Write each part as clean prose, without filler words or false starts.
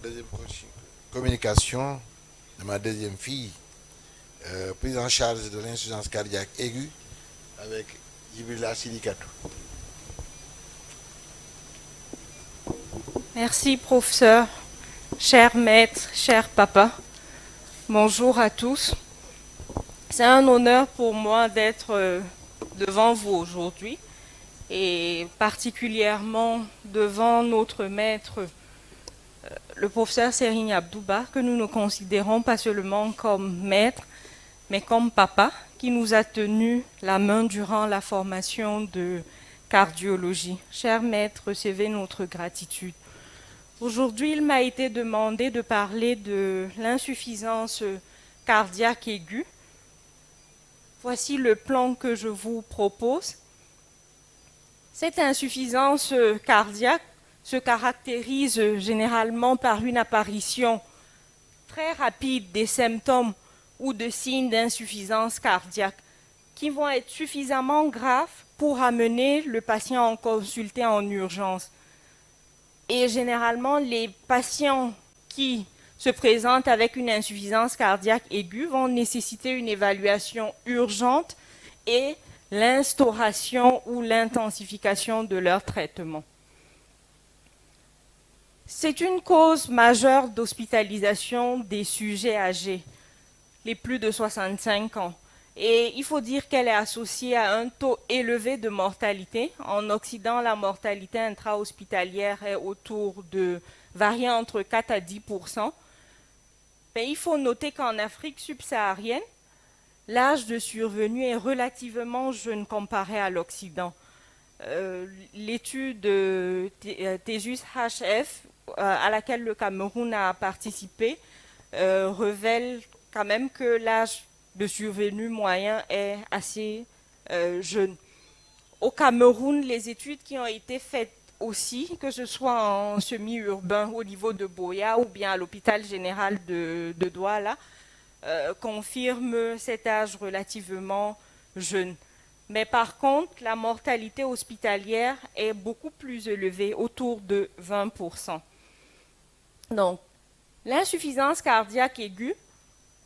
ma deuxième communication de ma deuxième fille, prise en charge de l'insuffisance cardiaque aiguë avec Djibrila Sidikatou. Merci, professeur, cher maître, cher papa. Bonjour à tous. C'est un honneur pour moi d'être devant vous aujourd'hui et particulièrement devant notre maître, le professeur Serigne Abdouba, que nous ne considérons pas seulement comme maître, mais comme papa, qui nous a tenu la main durant la formation de cardiologie. Cher maître, recevez notre gratitude. Aujourd'hui, il m'a été demandé de parler de l'insuffisance cardiaque aiguë. Voici le plan que je vous propose. Cette insuffisance cardiaque se caractérise généralement par une apparition très rapide des symptômes ou de signes d'insuffisance cardiaque qui vont être suffisamment graves pour amener le patient en consulter en urgence. Et généralement, les patients qui se présentent avec une insuffisance cardiaque aiguë vont nécessiter une évaluation urgente et l'instauration ou l'intensification de leur traitement. C'est une cause majeure d'hospitalisation des sujets âgés, les plus de 65 ans. Et il faut dire qu'elle est associée à un taux élevé de mortalité. En Occident, la mortalité intra-hospitalière est varie entre 4 à 10%. Mais il faut noter qu'en Afrique subsaharienne, l'âge de survenue est relativement jeune comparé à l'Occident. L'étude Thésus HF, à laquelle le Cameroun a participé, révèle quand même que l'âge de survenue moyen est assez jeune. Au Cameroun, les études qui ont été faites aussi, que ce soit en semi-urbain au niveau de Boya ou bien à l'hôpital général de Douala, confirment cet âge relativement jeune. Mais par contre, la mortalité hospitalière est beaucoup plus élevée, autour de 20%. Donc, l'insuffisance cardiaque aiguë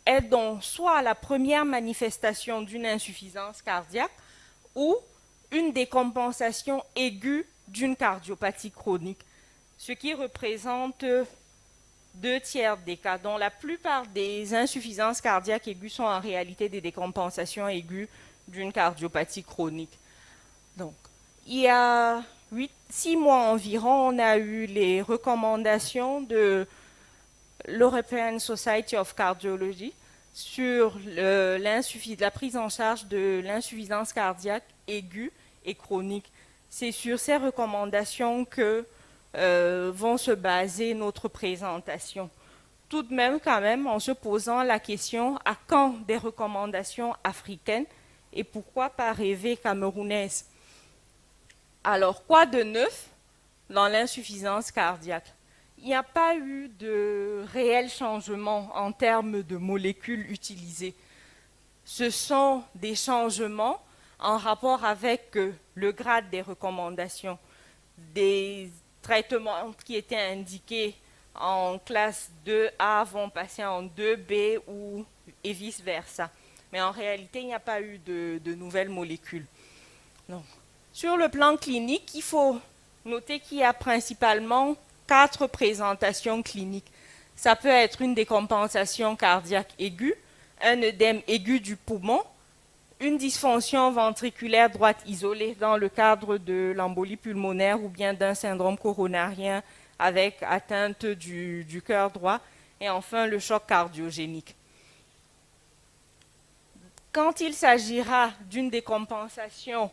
est donc soit la première manifestation d'une insuffisance cardiaque ou une décompensation aiguë d'une cardiopathie chronique, ce qui représente 2/3 des cas, dont la plupart des insuffisances cardiaques aiguës sont en réalité des décompensations aiguës d'une cardiopathie chronique. Donc, il y a 6 mois environ, on a eu les recommandations de l'European Society of Cardiology sur la prise en charge de l'insuffisance cardiaque aiguë et chronique. C'est sur ces recommandations que vont se baser notre présentation. Tout de même, quand même, en se posant la question à quand des recommandations africaines et pourquoi pas rêver camerounaise. Alors, quoi de neuf dans l'insuffisance cardiaque? Il n'y a pas eu de réel changement en termes de molécules utilisées. Ce sont des changements en rapport avec le grade des recommandations, des traitements qui étaient indiqués en classe 2A vont passer en 2B et vice-versa. Mais en réalité, il n'y a pas eu de nouvelles molécules. Donc, sur le plan clinique, il faut noter qu'il y a principalement 4 présentations cliniques. Ça peut être une décompensation cardiaque aiguë, un œdème aigu du poumon, une dysfonction ventriculaire droite isolée dans le cadre de l'embolie pulmonaire ou bien d'un syndrome coronarien avec atteinte du cœur droit, et enfin le choc cardiogénique. Quand il s'agira d'une décompensation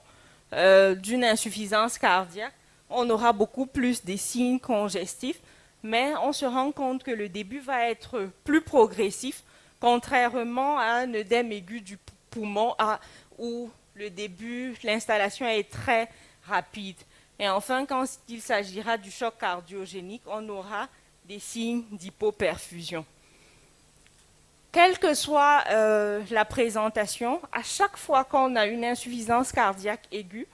d'une insuffisance cardiaque, on aura beaucoup plus des signes congestifs, mais on se rend compte que le début va être plus progressif, contrairement à un œdème aigu du poumon où le début, l'installation est très rapide. Et enfin, quand il s'agira du choc cardiogénique, on aura des signes d'hypoperfusion. Quelle que soit la présentation, à chaque fois qu'on a une insuffisance cardiaque aiguë,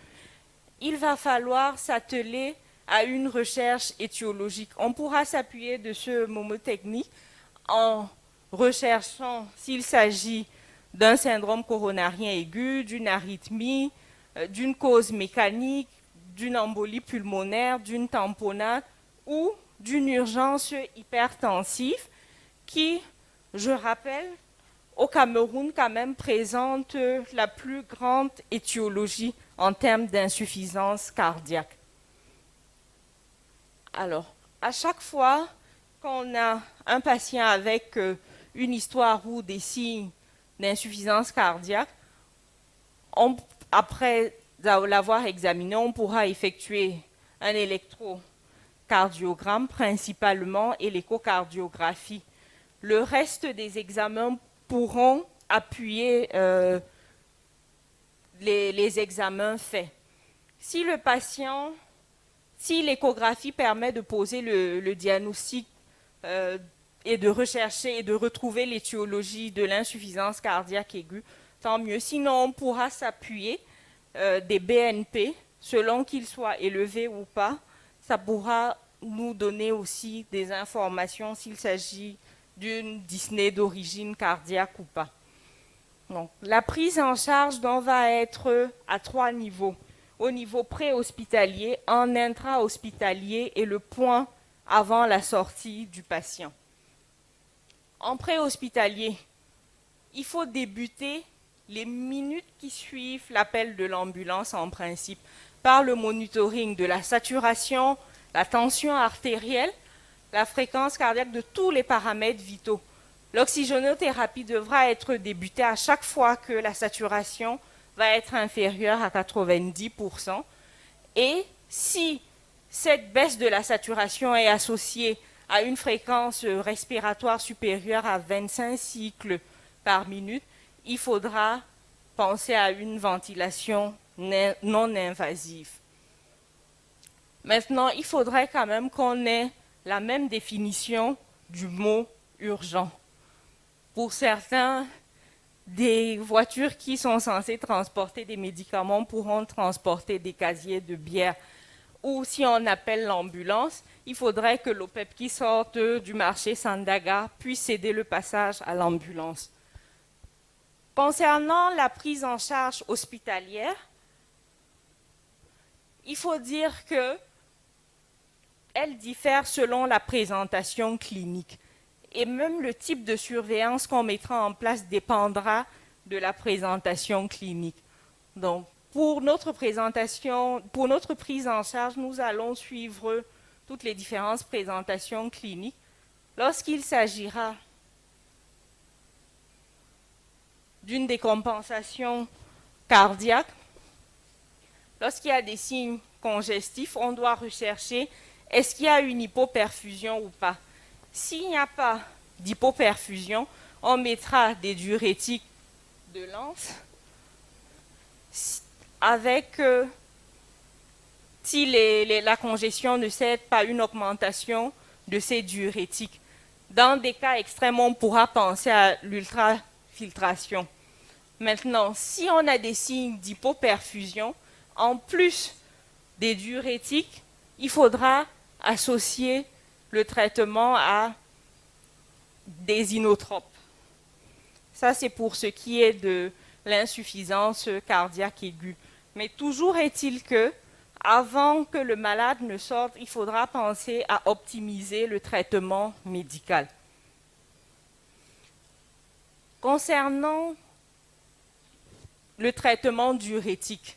il va falloir s'atteler à une recherche étiologique. On pourra s'appuyer de ce mnémotechnique en recherchant s'il s'agit d'un syndrome coronarien aigu, d'une arythmie, d'une cause mécanique, d'une embolie pulmonaire, d'une tamponnade ou d'une urgence hypertensive qui, je rappelle, au Cameroun quand même présente la plus grande étiologie en termes d'insuffisance cardiaque. Alors, à chaque fois qu'on a un patient avec une histoire ou des signes d'insuffisance cardiaque, après l'avoir examiné, on pourra effectuer un électrocardiogramme principalement et l'échocardiographie. Le reste des examens pourront appuyer les examens faits. Si le patient, si l'échographie permet de poser le diagnostic et de rechercher et de retrouver l'étiologie de l'insuffisance cardiaque aiguë, tant mieux. Sinon, on pourra s'appuyer des BNP, selon qu'ils soient élevés ou pas. Ça pourra nous donner aussi des informations s'il s'agit d'une dyspnée d'origine cardiaque ou pas. Donc, la prise en charge va être à 3 niveaux. Au niveau pré-hospitalier, en intra-hospitalier et le point avant la sortie du patient. En pré-hospitalier, il faut débuter les minutes qui suivent l'appel de l'ambulance en principe par le monitoring de la saturation, la tension artérielle, la fréquence cardiaque, de tous les paramètres vitaux. L'oxygénothérapie devra être débutée à chaque fois que la saturation va être inférieure à 90%. Et si cette baisse de la saturation est associée à une fréquence respiratoire supérieure à 25 cycles par minute, il faudra penser à une ventilation non invasive. Maintenant, il faudrait quand même qu'on ait la même définition du mot urgent. Pour certains, des voitures qui sont censées transporter des médicaments pourront transporter des casiers de bière. Ou si on appelle l'ambulance, il faudrait que l'OPEP qui sorte du marché Sandaga puisse céder le passage à l'ambulance. Concernant la prise en charge hospitalière, il faut dire que elle diffère selon la présentation clinique. Et même le type de surveillance qu'on mettra en place dépendra de la présentation clinique. Donc, pour notre présentation, pour notre prise en charge, nous allons suivre toutes les différentes présentations cliniques. Lorsqu'il s'agira d'une décompensation cardiaque, lorsqu'il y a des signes congestifs, on doit rechercher est-ce qu'il y a une hypoperfusion ou pas. S'il n'y a pas d'hypoperfusion, on mettra des diurétiques de l'ANS avec, si la congestion ne cède pas, une augmentation de ces diurétiques. Dans des cas extrêmes, on pourra penser à l'ultrafiltration. Maintenant, si on a des signes d'hypoperfusion, en plus des diurétiques, il faudra associer le traitement à des inotropes. Ça, c'est pour ce qui est de l'insuffisance cardiaque aiguë. Mais toujours est-il que, avant que le malade ne sorte, il faudra penser à optimiser le traitement médical. Concernant le traitement diurétique,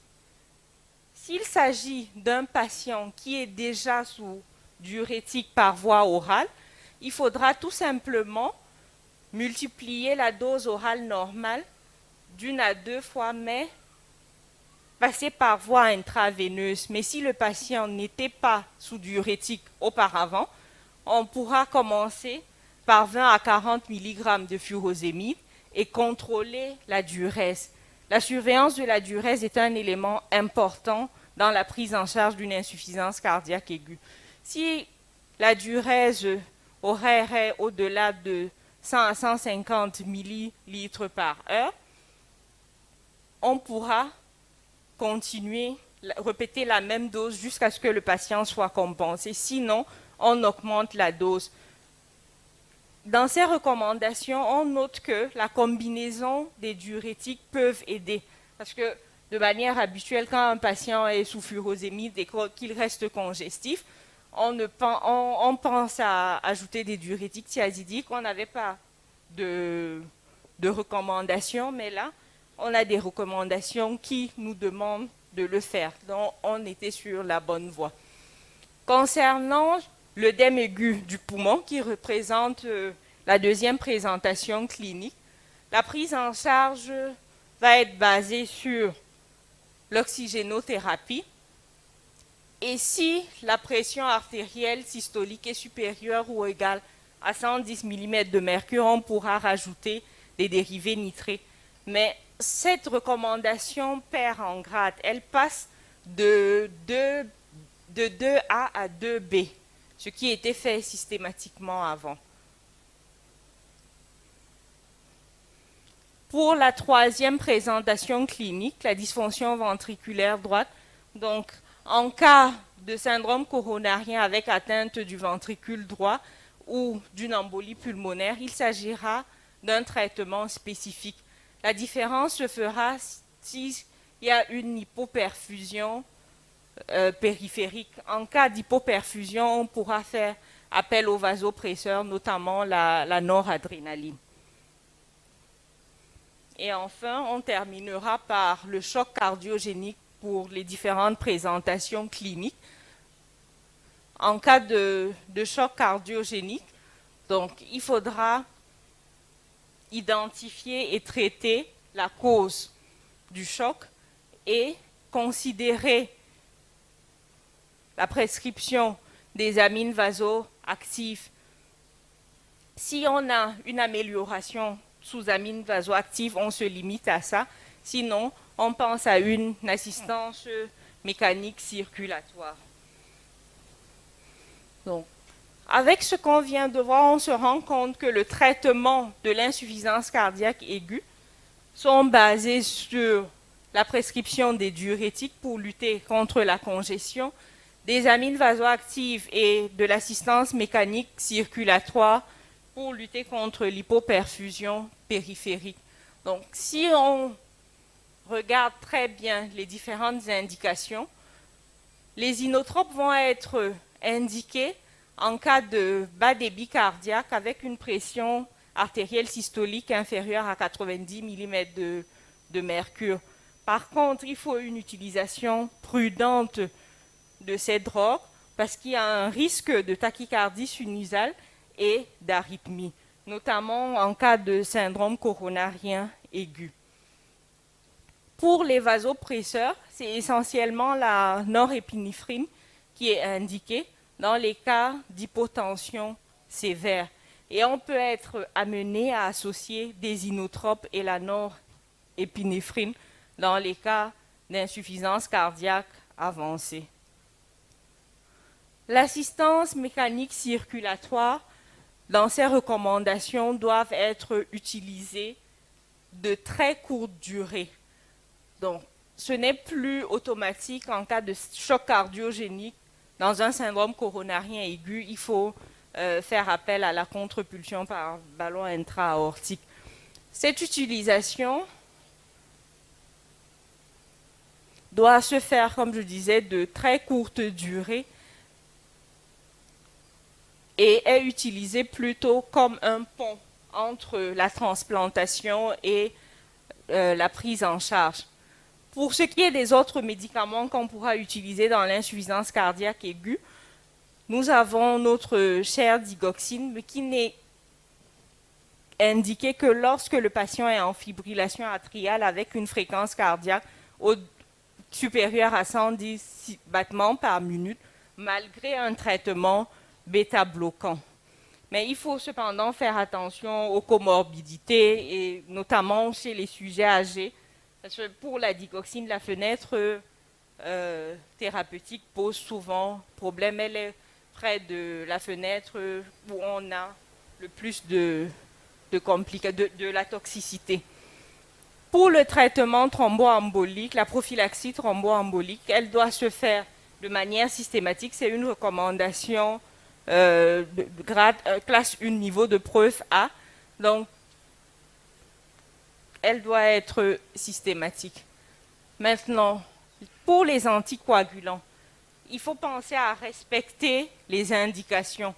s'il s'agit d'un patient qui est déjà sous diurétique par voie orale, il faudra tout simplement multiplier la dose orale normale d'1 à 2 fois, mais passer par voie intraveineuse. Mais si le patient n'était pas sous diurétique auparavant, on pourra commencer par 20 à 40 mg de furosémide et contrôler la diurèse. La surveillance de la diurèse est un élément important dans la prise en charge d'une insuffisance cardiaque aiguë. Si la diurèse horaire est au-delà de 100 à 150 millilitres par heure, on pourra continuer répéter la même dose jusqu'à ce que le patient soit compensé. Sinon, on augmente la dose. Dans ces recommandations, on note que la combinaison des diurétiques peuvent aider. Parce que de manière habituelle, quand un patient est sous furosémie et qu'il reste congestif, on pense à ajouter des diurétiques thiazidiques. On n'avait pas de recommandations, mais là, on a des recommandations qui nous demandent de le faire. Donc, on était sur la bonne voie. Concernant l'œdème aigu du poumon, qui représente la deuxième présentation clinique, la prise en charge va être basée sur l'oxygénothérapie. Et si la pression artérielle systolique est supérieure ou égale à 110 mm de mercure, on pourra rajouter des dérivés nitrés. Mais cette recommandation perd en grade. Elle passe de 2A à 2B, ce qui était fait systématiquement avant. Pour la troisième présentation clinique, la dysfonction ventriculaire droite, donc en cas de syndrome coronarien avec atteinte du ventricule droit ou d'une embolie pulmonaire, il s'agira d'un traitement spécifique. La différence se fera s'il y a une hypoperfusion périphérique. En cas d'hypoperfusion, on pourra faire appel aux vasopresseurs, notamment la noradrénaline. Et enfin, on terminera par le choc cardiogénique pour les différentes présentations cliniques. En cas de choc cardiogénique, donc il faudra identifier et traiter la cause du choc et considérer la prescription des amines vasoactives. Si on a une amélioration sous amines vasoactives, on se limite à ça. Sinon, on pense à une assistance mécanique circulatoire. Donc, avec ce qu'on vient de voir, on se rend compte que le traitement de l'insuffisance cardiaque aiguë sont basés sur la prescription des diurétiques pour lutter contre la congestion, des amines vasoactives et de l'assistance mécanique circulatoire pour lutter contre l'hypoperfusion périphérique. Donc, si on regarde très bien les différentes indications, les inotropes vont être indiqués en cas de bas débit cardiaque avec une pression artérielle systolique inférieure à 90 mm de mercure. Par contre, il faut une utilisation prudente de ces drogues parce qu'il y a un risque de tachycardie sinusale et d'arythmie, notamment en cas de syndrome coronarien aigu. Pour les vasopresseurs, c'est essentiellement la norépinéphrine qui est indiquée dans les cas d'hypotension sévère. Et on peut être amené à associer des inotropes et la norépinéphrine dans les cas d'insuffisance cardiaque avancée. L'assistance mécanique circulatoire, dans ces recommandations, doivent être utilisées de très courte durée. Donc, ce n'est plus automatique en cas de choc cardiogénique. Dans un syndrome coronarien aigu, il faut faire appel à la contrepulsion par ballon intra-aortique. Cette utilisation doit se faire, comme je disais, de très courte durée et est utilisée plutôt comme un pont entre la transplantation et la prise en charge. Pour ce qui est des autres médicaments qu'on pourra utiliser dans l'insuffisance cardiaque aiguë, nous avons notre chère digoxine, mais qui n'est indiquée que lorsque le patient est en fibrillation atriale avec une fréquence cardiaque supérieure à 110 battements par minute, malgré un traitement bêta-bloquant. Mais il faut cependant faire attention aux comorbidités, et notamment chez les sujets âgés. Parce que pour la digoxine, la fenêtre thérapeutique pose souvent problème. Elle est près de la fenêtre où on a le plus de la toxicité. Pour le traitement thromboembolique, la prophylaxie thromboembolique, elle doit se faire de manière systématique. C'est une recommandation de grade classe 1 niveau de preuve A. Donc, elle doit être systématique. Maintenant, pour les anticoagulants, il faut penser à respecter les indications.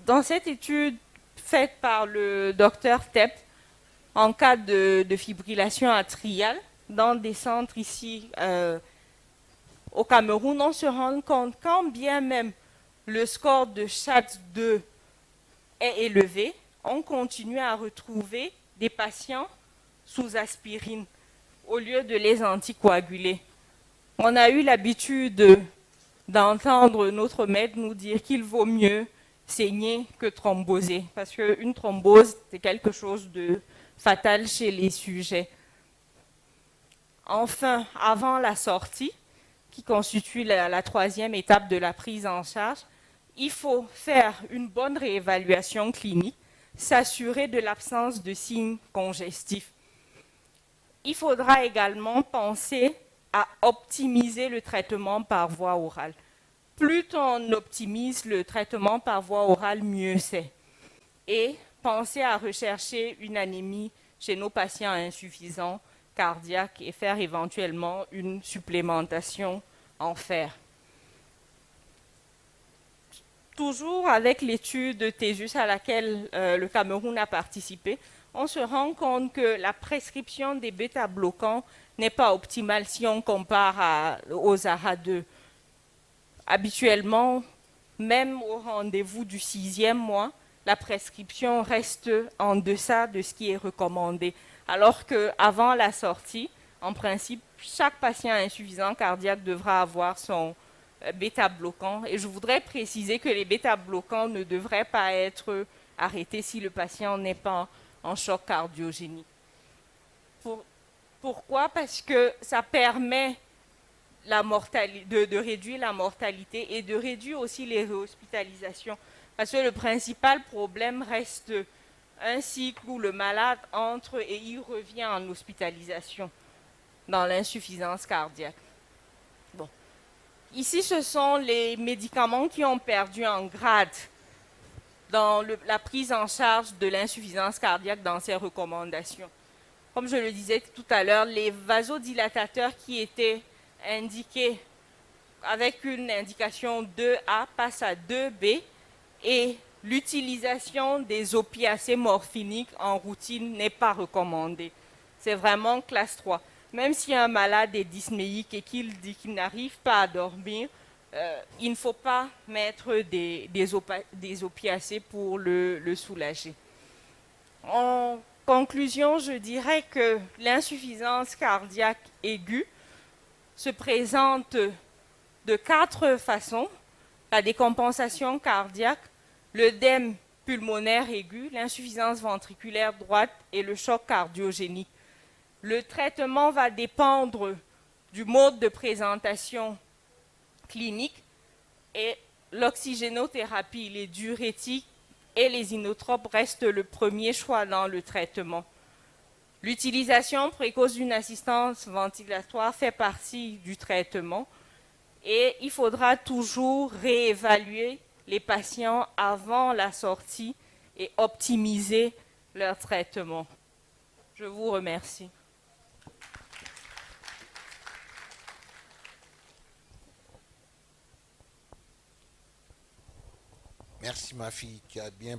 Dans cette étude faite par le docteur Tepp, en cas de fibrillation atriale, dans des centres ici au Cameroun, on se rend compte quand bien même le score de SHAT2 est élevé, on continue à retrouver des patients sous aspirine au lieu de les anticoaguler. On a eu l'habitude d'entendre notre maître nous dire qu'il vaut mieux saigner que thromboser, parce qu'une thrombose, c'est quelque chose de fatal chez les sujets. Enfin, avant la sortie, qui constitue la troisième étape de la prise en charge, il faut faire une bonne réévaluation clinique, s'assurer de l'absence de signes congestifs. Il faudra également penser à optimiser le traitement par voie orale. Plus on optimise le traitement par voie orale, mieux c'est. Et penser à rechercher une anémie chez nos patients insuffisants cardiaques et faire éventuellement une supplémentation en fer. Toujours avec l'étude de TESUS à laquelle le Cameroun a participé, on se rend compte que la prescription des bêta-bloquants n'est pas optimale si on compare aux ARA2. Habituellement, même au rendez-vous du 6e mois, la prescription reste en deçà de ce qui est recommandé. Alors qu'avant la sortie, en principe, chaque patient insuffisant cardiaque devra avoir son bêta-bloquant. Et je voudrais préciser que les bêta-bloquants ne devraient pas être arrêtés si le patient n'est pas en choc cardiogénique. Pourquoi? Parce que ça permet de réduire la mortalité et de réduire aussi les réhospitalisations. Parce que le principal problème reste un cycle où le malade entre et il revient en hospitalisation dans l'insuffisance cardiaque. Bon. Ici, ce sont les médicaments qui ont perdu en grade dans la prise en charge de l'insuffisance cardiaque dans ces recommandations. Comme je le disais tout à l'heure, les vasodilatateurs qui étaient indiqués avec une indication 2A passe à 2B et l'utilisation des opiacés morphiniques en routine n'est pas recommandée. C'est vraiment classe 3. Même si un malade est dyspnéique et qu'il dit qu'il n'arrive pas à dormir, il ne faut pas mettre des opiacés pour le soulager. En conclusion, je dirais que l'insuffisance cardiaque aiguë se présente de 4 façons: la décompensation cardiaque, l'œdème pulmonaire aigu, l'insuffisance ventriculaire droite et le choc cardiogénique. Le traitement va dépendre du mode de présentation clinique et l'oxygénothérapie, les diurétiques et les inotropes restent le premier choix dans le traitement. L'utilisation précoce d'une assistance ventilatoire fait partie du traitement et il faudra toujours réévaluer les patients avant la sortie et optimiser leur traitement. Je vous remercie. Merci ma fille, tu as bien